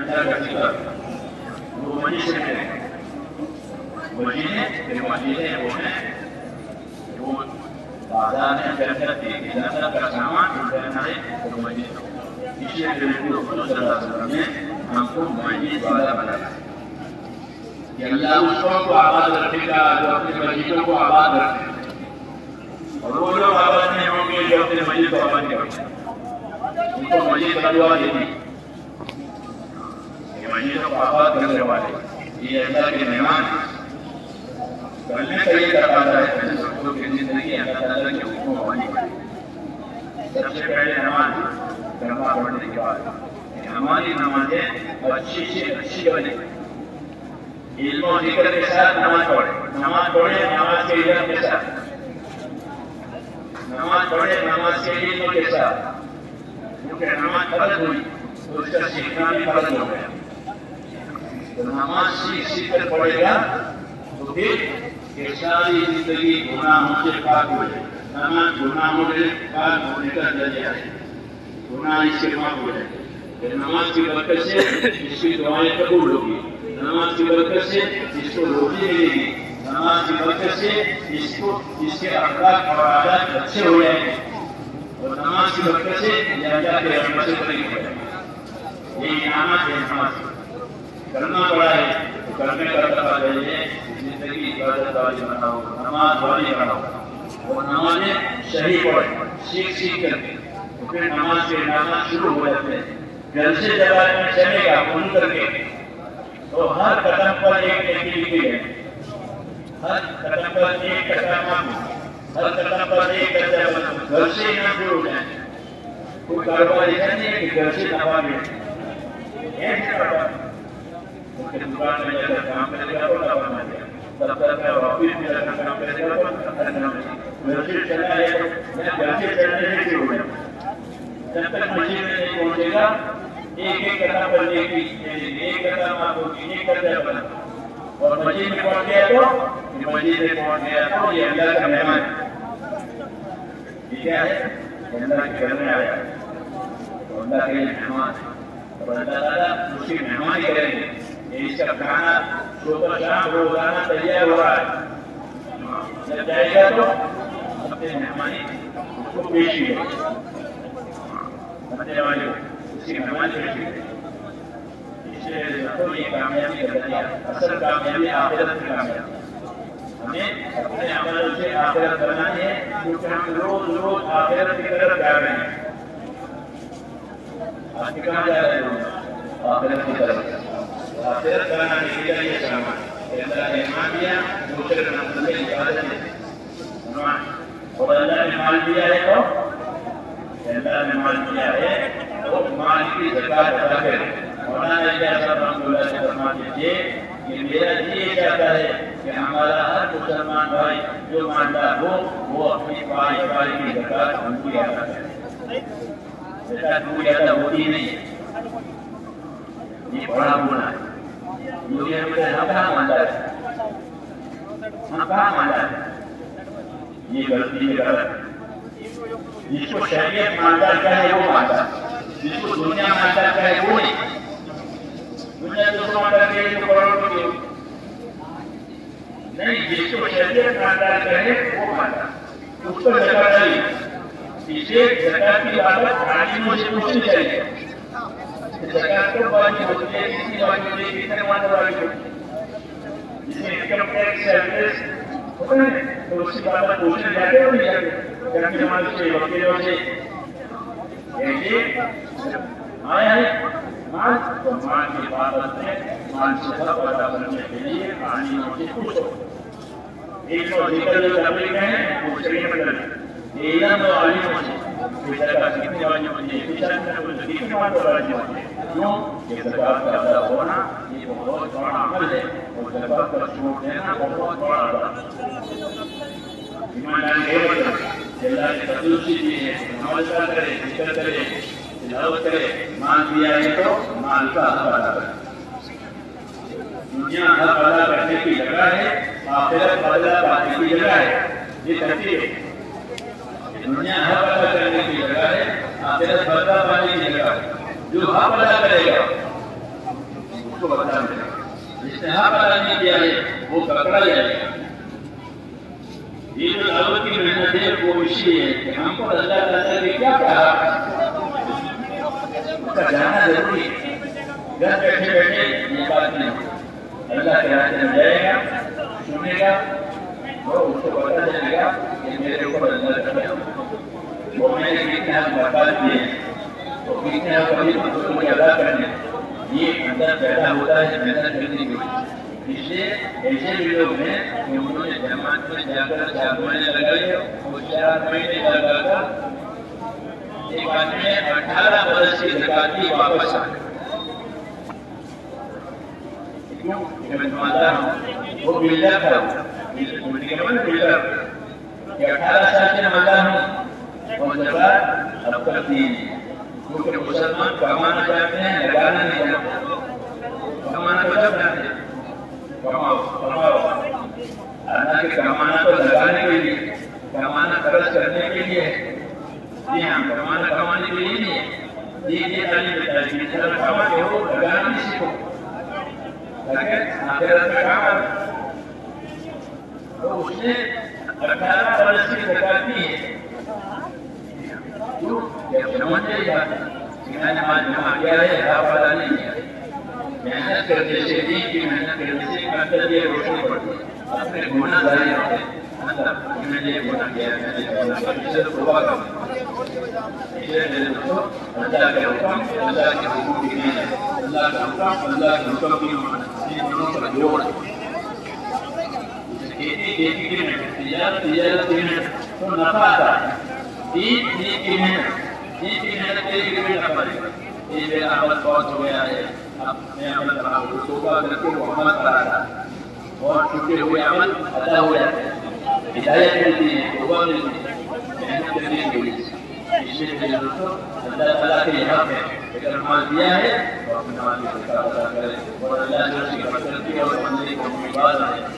अल्लाह का जिक्र वो मस्जिद से मिलेंगे। मस्जिदें वो हैं वो बाजार में जन्नत का सामान लेना है तो मस्जिद, इसलिए ने हमको मस्जिद वाला बनाना है कि अल्लाह उसको आबाद रखेगा जो अपनी मस्जिदों को आबाद रखे, और वो लोग आबाद नहीं होंगे जो अपने मस्जिद को आबाद करेंगे, उनको मस्जिद बदलवा देगी। मस्जिदों को आबाद करने वाले ये अल्लाह के मेहमान करने का ये तकाजा है सबको की जिंदगी अल्लाह ताला के हुक्म मानी। सबसे पहले नमाज कलमा पढ़ने के बाद हमारी नमाजें अच्छी से अच्छी बने, इल्म और जिक्र के साथ नमाज पढ़े, नमाज पढ़े नमाज के इल्म के साथ, नमाज पढ़े नमाज के इल्म के साथ, क्योंकि नमाज फर्ज हुई तो उसका सीखना भी फर्ज हो गया। तो नमाज सीख कर पढ़ेगा तो फिर सारी जिंदगी गुनाहों से पाक हो जाए। नमाज गुनाहों से पाक होने का जरिया है, गुनाह इससे माफ हो जाए। नमाज की बरकत से इसकी दुआएं कबूल होगी, नमाज की बरकत से इसको रोजी मिलेगी, नमाज की बरकत से इसको इसके अखलाक और आदत अच्छे हो जाएंगे, और नमाज की बरकत से अल्लाह के रहमत से बरकत हो जाएगी। ये इनामत है नमाज करना पड़ा है तो करने का तकाजा है। जिंदगी इबादत वाली बनाओ, नमाज वाली बनाओ, और नमाजें सही पढ़े सीख करके, तो फिर नमाज के नमाज शुरू हो जाते हैं। घर से जब आदमी चलेगा फोन करके तो हर कदम पर एक नेकी लिखी है, हर कदम पर एक कदम, हर कदम पर एक कदम। घर से ही ना शुरू हो जाए, कोई कारोबार ऐसा नहीं है कि घर से नफा मिले, दुकान में जाकर काम करेगा तो नफा मिलेगा, दफ्तर में ऑफिस में जाकर काम करेगा तो घर से चलना है, घर से चलने से शुरू हो जाए। जब तक मस्जिद में नहीं पहुंचेगा एक एक कदम पर एक कदम आपको एक कदम पर, और मस्जिद में पहुंच गया तो ये अल्लाह का मेहमान है। ये क्या है? अल्लाह के घर में आया, अल्लाह के मेहमान है, और अल्लाह ताला उसकी मेहमानी करेंगे। इसका खाना सुबह शाम रोजाना तैयार हो रहा है, जब जाएगा तो अपने मेहमानी उसको पेश किया, अपने वाले उसकी मेहमानी पेश की। इसलिए तो ये कामयाबी कर दिया, असल कामयाबी आखिरत की कामयाबी। हमें अपने अमल से आखिरत बनानी है, क्योंकि हम रोज रोज आखिरत की तरफ जा रहे हैं। आज कहाँ जा रहे हैं? आखिरत की तरफ। आखिरत बनाने के लिए ये सामान अल्लाह ने मान दिया, दूसरे नंबर में इबादत है, और अल्लाह ने माल दिया है तो अल्लाह ने माल दिया है तो माल की ज़कात अदा करें। मौलाना रहमतुल्लाह से फरमाते थे कि मेरा जी ये चाहता है कि हमारा हर मुसलमान भाई जो मालदार हो वो अपनी पाई की ज़कात उनकी अदा करे। ज़कात पूरी अदा होती नहीं है, ये बड़ा गुनाह है। हम कहाँ मानदार है, हम कहाँ मानदार है? ये गलती है, गलत। जिसको शरीयत मानदार कहे वो मानदार, जिसको दुनिया मानदार कहे वो नहीं। दुनिया तो मानदार कहे तो करोड़पति हो नहीं, जिसको शरीयत मानदार कहे वो मानदार, उसको ज़कात चाहिए। इसे ज़कात की बात आलिमों से पूछनी चाहिए। ज़कात तो वाजिब होती है, किसी वाजिब नहीं, कितने मानदार वाजिब होती है, जिसमें इनकम टैक्स सर्विस होता है तो उसकी बात पूछने जाते हो नहीं जाते, करने वालों से वकीलों से आया है माल, तो माल की बाबत में माल से पैदा करने के लिए आलिमों से पूछो। एक तो जिक्र जो तबलीग है पूछने में करना, ये तो आलिमों से ज़कात कितनी वाजिब होती है, किसान में कितनी वाजिब होती है। क्यों? ये ज़कात का अदा होना ये बहुत बड़ा अमल है, और ज़कात का छोड़ देना बहुत बड़ा अमल है। ईमानदार ये मतलब अल्लाह ने तकल्लुफ़ी दी है, नमाज़ करे, ज़िक्र करे, तिलावत करे, माल दिया है तो माल का हक अदा करे। दुनिया हक अदा करने की जगह है, आखिरत अदा पाने की जगह है। ये तरतीब है। दुनिया हक अदा करने की जगह है, आखिरत अदा पाने की जगह है। जो हक अदा करेगा उसको बदला मिलेगा। जिसने हाँ पता नहीं किया है वो पकड़ा जाएगा। ये जो दावत की मेहनत है वो इसलिए है कि हमको अल्लाह ताला ने क्या कहा उसका जानना जरूरी है। घर बैठे बैठे ये बात नहीं, अल्लाह के रास्ते में जाएगा, सुनेगा तो उसको पता चलेगा कि मेरे ऊपर अल्लाह का वो मैंने कितने हाथ बर्बाद किए तो कितने हाथ कभी उसको मुझे अदा करने ये अंदर पैदा होता है मेहनत करने की वजह। इसलिए ऐसे भी लोग हैं कि उन्होंने जमात में जाकर 4 महीने लगाए और 4 महीने लगाकर एक आदमी ने 18 बरस की ज़कात दी वापस आ गए। क्यों? मैं मानता हूँ वो बिल्डर था, बिल्डर 18 साल से मानता हूँ और ज़कात अब तक दी नहीं। क्योंकि मुसलमान कमाना चाहते हैं, लगाना नहीं चाहते। कमाना तो सब जानते हैं, कमाओ कमाओ, हालांकि कमाना तो लगाने के लिए, कमाना खर्च करने के लिए है। जी हाँ, कमाना कमाने के लिए नहीं है। ये तालीम देता है कमा के हो, लगाना नहीं सीखो, आखिरत में काम है। तो उसने 18 बरस की ज़कात दी है। समझ नमाज जमा किया है, पता नहीं किया। मेहनत करने से दी की मेहनत करने से अंदर ये रोशनी पड़ती है, अपने गुनाह जारी रहते हैं अंदर। मैंने ये गुनाह किया, मैंने ये गुनाह किया, इसे तो तौबा करो। इसलिए मेरे दोस्तों, अल्लाह के हुक्म, अल्लाह के हुक्म की नहीं है, अल्लाह का हुक्म, अल्लाह के हुक्म की इन दोनों का जोड़। खेती खेती की मेहनत, तिजारत तिजारत की मेहनत तो नफा आता है। दीन की मेहनत, दीन की मेहनत के लिए भी नफा देगा। ये मेरा अमल बहुत हो गया है, अब मैं अमल कर रहा हूँ, तौबा करके वो अमल करा रहा है और छूटे हुए अमल अदा हो जाते हैं। हिदायत मिलती है, तौबा मिलती है, मेहनत करने की वजह से। इसलिए मेरे दोस्तों, अल्लाह ताला के यहाँ पे अगर नमाज दिया है तो अपनी नमाज की ज़कात अदा करें और अल्लाह से उसकी बरकत और बंदे को उम्मीद है।